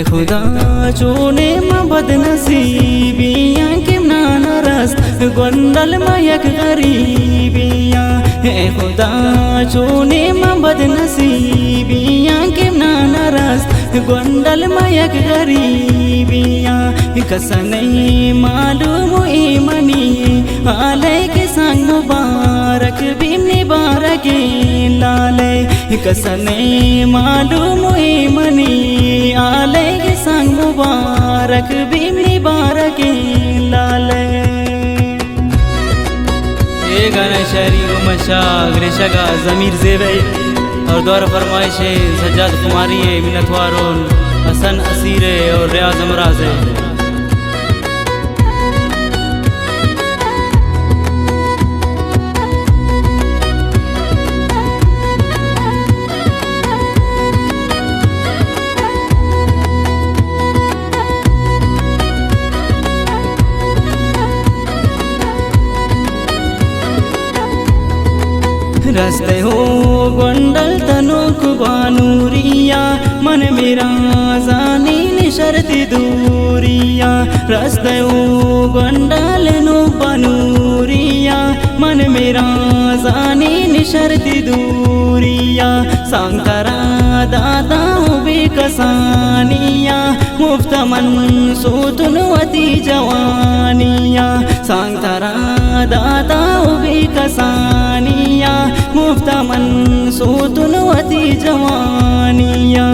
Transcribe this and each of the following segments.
खुदा चोने मा बदनसीबियाँ के नाना रस गोंडल मयक गरीबियाँ खुदा चोने मा बदनसीबियाँ के नाना रस गोंडल मयक गरीबियाँ कसनई मालूम मनी आलय के संग मुबारक बिमनी बारके लाले कसनई मालूम मनी आलय के संग मुबारक बिमनी बारके लाले। ये गाना शायरी उमशा ग्रेशगा ज़मीर ज़ेबे और दौर फरमाइश सज्जाद कुमारी मिन्नतवारों हसन असीरे और रियाज अमराज है। रस्ते हो गोंडल तनुक बानूरिया मन मेरा जानी निशरती दूरिया रस्ते हो गोंडल नो बानूरिया मन मेरा जानी निशरती दूरिया सांकरा दादा बेकसानिया मुफ्त मन सोतुनवती जवानिया सांकरा दादा बेकसानिया मुफ्त मन सोतुनवती जवानिया।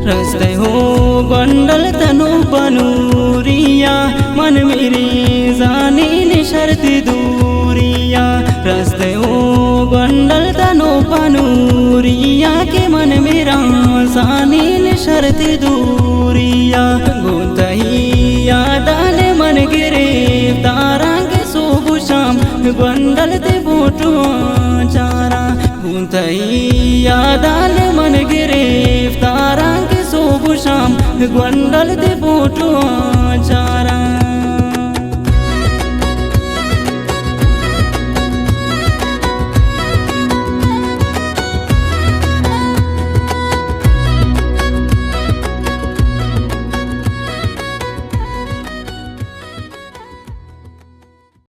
रस्ते हो गोंडल तनु बनूरिया मन मेरी जानी निशरती दूरिया रस्ते हो गोंडल तनु बनूरिया के मन मेरा जानी निशरती दूरिया गुंतही यादान मन गिरे तारा के सुबह शाम गोंडल ते बोटो चारा गुंतही यादान मन गिरे तारा सुबह शाम गोंडल ते बोटो चारा।